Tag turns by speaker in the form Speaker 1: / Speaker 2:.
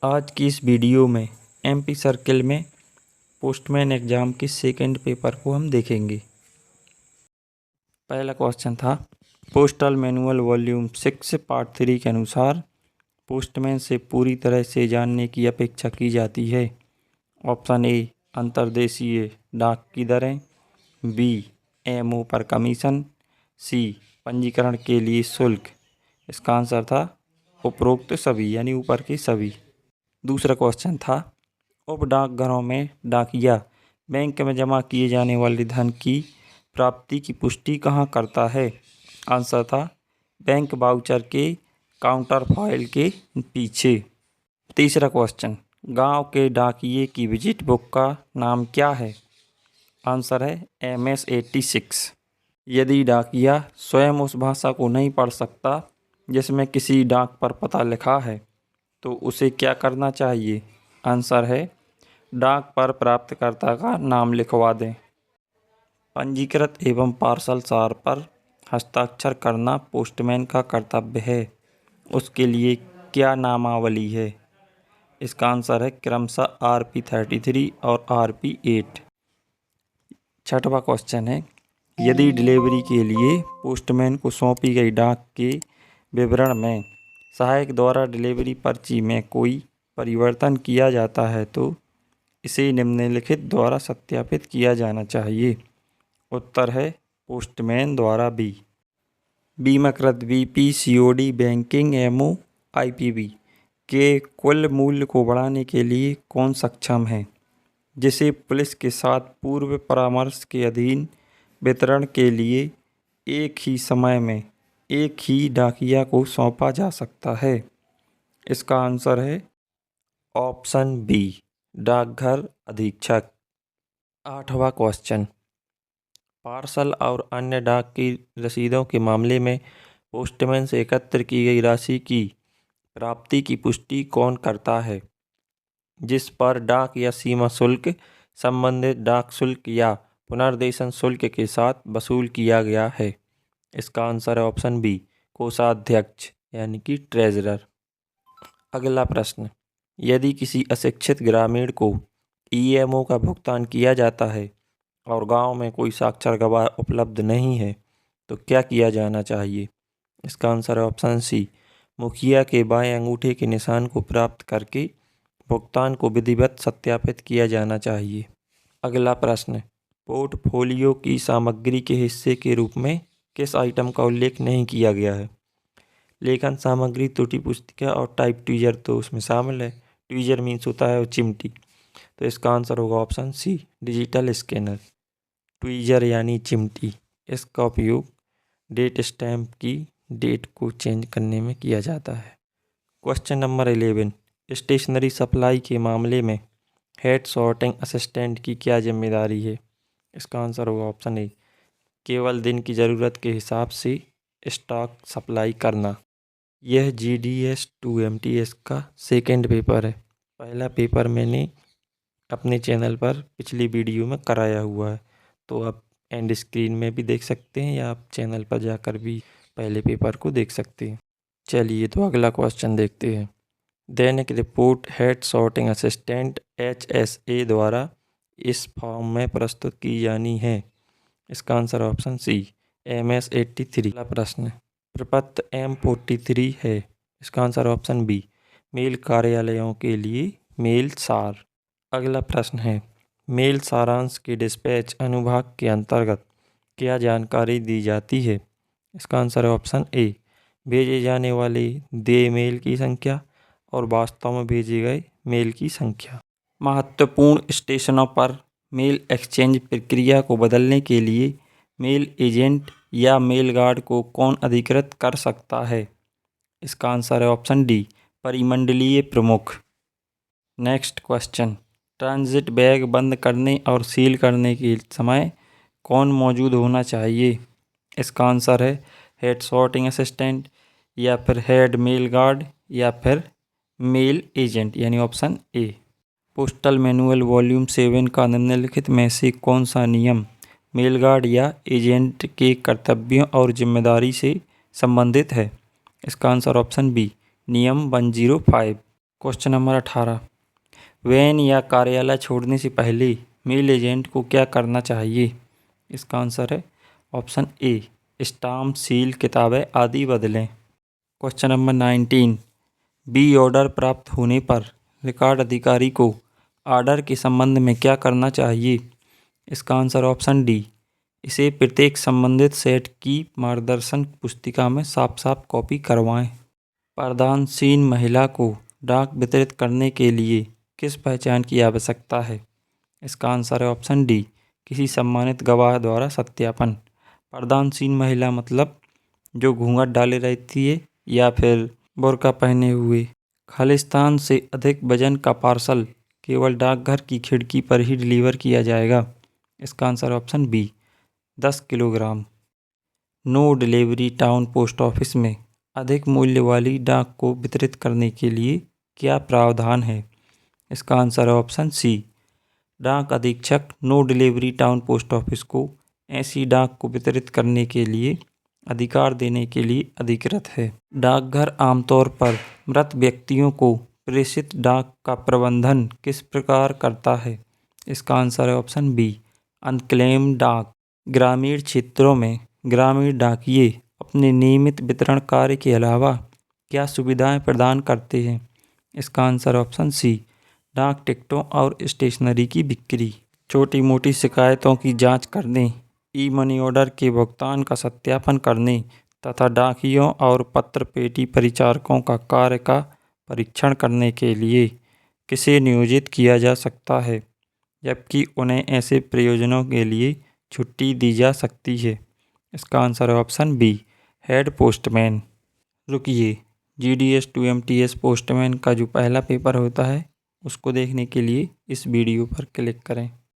Speaker 1: आज की इस वीडियो में एमपी सर्किल में पोस्टमैन एग्ज़ाम के सेकंड पेपर को हम देखेंगे। पहला क्वेश्चन था पोस्टल मैनुअल वॉल्यूम 6 पार्ट 3 के अनुसार पोस्टमैन से पूरी तरह से जानने की अपेक्षा की जाती है। ऑप्शन ए अंतर्देशीय डाक की दरें, बी एमओ पर कमीशन, सी पंजीकरण के लिए शुल्क। इसका आंसर था उपरोक्त सभी यानी ऊपर के सभी। दूसरा क्वेश्चन था उप डाकघरों में डाकिया बैंक में जमा किए जाने वाले धन की प्राप्ति की पुष्टि कहाँ करता है। आंसर था बैंक वाउचर के काउंटर फाइल के पीछे। तीसरा क्वेश्चन गांव के डाकिये की विजिट बुक का नाम क्या है। आंसर है MS 86। यदि डाकिया स्वयं उस भाषा को नहीं पढ़ सकता जिसमें किसी डाक पर पता लिखा है तो उसे क्या करना चाहिए। आंसर है डाक पर प्राप्तकर्ता का नाम लिखवा दें। पंजीकृत एवं पार्सल सार पर हस्ताक्षर करना पोस्टमैन का कर्तव्य है। उसके लिए क्या नामावली है। इसका आंसर है क्रमशः RP 33 और RP 8। छठवां क्वेश्चन है यदि डिलीवरी के लिए पोस्टमैन को सौंपी गई डाक के विवरण में सहायक द्वारा डिलीवरी पर्ची में कोई परिवर्तन किया जाता है तो इसे निम्नलिखित द्वारा सत्यापित किया जाना चाहिए। उत्तर है पोस्टमैन द्वारा बीमाकृत BP COD banking MO IPB के कुल मूल्य को बढ़ाने के लिए कौन सक्षम है, जिसे पुलिस के साथ पूर्व परामर्श के अधीन वितरण के लिए एक ही समय में एक ही डाकिया को सौंपा जा सकता है। इसका आंसर है ऑप्शन बी डाकघर अधीक्षक। आठवां क्वेश्चन पार्सल और अन्य डाक की रसीदों के मामले में पोस्टमैन से एकत्र की गई राशि की प्राप्ति की पुष्टि कौन करता है, जिस पर डाक या सीमा शुल्क संबंधित डाक शुल्क या पुनर्देशन शुल्क के साथ वसूल किया गया है। इसका आंसर है ऑप्शन बी कोषाध्यक्ष यानी कि ट्रेजरर। अगला प्रश्न यदि किसी अशिक्षित ग्रामीण को EMO का भुगतान किया जाता है और गांव में कोई साक्षर गवाह उपलब्ध नहीं है तो क्या किया जाना चाहिए। इसका आंसर है ऑप्शन सी मुखिया के बाएं अंगूठे के निशान को प्राप्त करके भुगतान को विधिवत सत्यापित किया जाना चाहिए। अगला प्रश्न पोर्टफोलियो की सामग्री के हिस्से के रूप में किस आइटम का उल्लेख नहीं किया गया है। लेखन सामग्री, त्रुटि पुस्तिका और टाइप ट्वीजर तो उसमें शामिल है। ट्वीजर मीन्स होता है चिमटी, तो इसका आंसर होगा option C digital scanner. Tweezer यानी चिमटी, इसका उपयोग डेट स्टैम्प की डेट को चेंज करने में किया जाता है। क्वेश्चन नंबर 11 स्टेशनरी सप्लाई के मामले में हेड सॉर्टिंग असिस्टेंट की क्या जिम्मेदारी है। इसका आंसर होगा ऑप्शन ए केवल दिन की ज़रूरत के हिसाब से स्टॉक सप्लाई करना। यह GDS 2 MTS का सेकंड पेपर है। पहला पेपर मैंने अपने चैनल पर पिछली वीडियो में कराया हुआ है, तो आप एंड स्क्रीन में भी देख सकते हैं या आप चैनल पर जाकर भी पहले पेपर को देख सकते हैं। चलिए तो अगला क्वेश्चन देखते हैं। दैनिक report head sorting assistant HSA द्वारा इस फॉर्म में प्रस्तुत की जानी है। इसका आंसर ऑप्शन सी MS 83। अगला प्रश्न प्रपत्र M43 है। इसका आंसर ऑप्शन बी मेल कार्यालयों के लिए मेल सार। अगला प्रश्न है मेल सारांश के डिस्पैच अनुभाग के अंतर्गत क्या जानकारी दी जाती है। इसका आंसर है ऑप्शन ए भेजे जाने वाले देय मेल की संख्या और वास्तव में भेजे गए मेल की संख्या। महत्वपूर्ण स्टेशनों पर मेल एक्सचेंज प्रक्रिया को बदलने के लिए मेल एजेंट या मेल गार्ड को कौन अधिकृत कर सकता है। इसका आंसर है ऑप्शन डी परिमंडलीय प्रमुख। नेक्स्ट क्वेश्चन ट्रांजिट बैग बंद करने और सील करने के समय कौन मौजूद होना चाहिए। इसका आंसर है हेड सॉर्टिंग असिस्टेंट या फिर हेड मेल गार्ड या फिर मेल एजेंट यानी option A. Postal manual volume 7 का निम्नलिखित में से कौन सा नियम मेल गार्ड या एजेंट के कर्तव्यों और जिम्मेदारी से संबंधित है। इसका आंसर ऑप्शन बी नियम 105। Question number 18। वैन या कार्यालय छोड़ने से पहले मेल एजेंट को क्या करना चाहिए? इसका आंसर है ऑप्शन ए, स्टाम्प, सील, किताबें आदि बदलें। Question number 19। बी ऑर्डर प्राप्त होने पर रिकॉर्ड अधिकारी को ऑर्डर के संबंध में क्या करना चाहिए? इसका आंसर ऑप्शन डी, इसे प्रत्येक संबंधित सेट की मार्गदर्शन पुस्तिका में साफ साफ कॉपी करवाएं। प्रदानशील महिला को डाक वितरित करने के लिए किस पहचान की आवश्यकता है? इसका आंसर है ऑप्शन डी, किसी सम्मानित गवाह द्वारा सत्यापन। प्रदानशील महिला मतलब जो घूंघट डाले रहती है या फिर बुर्का पहने हुए। खालिस्तान से अधिक वजन का पार्सल केवल डाकघर की खिड़की पर ही डिलीवर किया जाएगा। इसका answer option B, 10 kilogram. No delivery town post office में अधिक मूल्य वाली डाक को वितरित करने के लिए क्या प्रावधान है? इसका आंसर है ऑप्शन सी, डाक अधीक्षक no delivery town post office को ऐसी डाक को वितरित करने के लिए अधिकार देने के लिए अधिकृत है। डाकघर आमतौर पर मृत व्यक्तियों को प्रेषित डाक का प्रबंधन किस प्रकार करता है? इसका आंसर है ऑप्शन बी, अनक्लेम्ड डाक। ग्रामीण क्षेत्रों में ग्रामीण डाकिये अपने नियमित वितरण कार्य के अलावा क्या सुविधाएं प्रदान करते हैं? इसका आंसर ऑप्शन सी, डाक टिकटों और स्टेशनरी की बिक्री। छोटी मोटी शिकायतों की जांच करने, ई मनी ऑर्डर के भुगतान का सत्यापन करने तथा डाकियों और पत्र पेटी परिचारकों का कार्य का परीक्षण करने के लिए किसे नियोजित किया जा सकता है, जबकि उन्हें ऐसे प्रयोजनों के लिए छुट्टी दी जा सकती है? इसका आंसर है ऑप्शन बी, हेड पोस्टमैन। रुकिए, GDS 2 MTS पोस्टमैन का जो पहला पेपर होता है उसको देखने के लिए इस वीडियो पर क्लिक करें।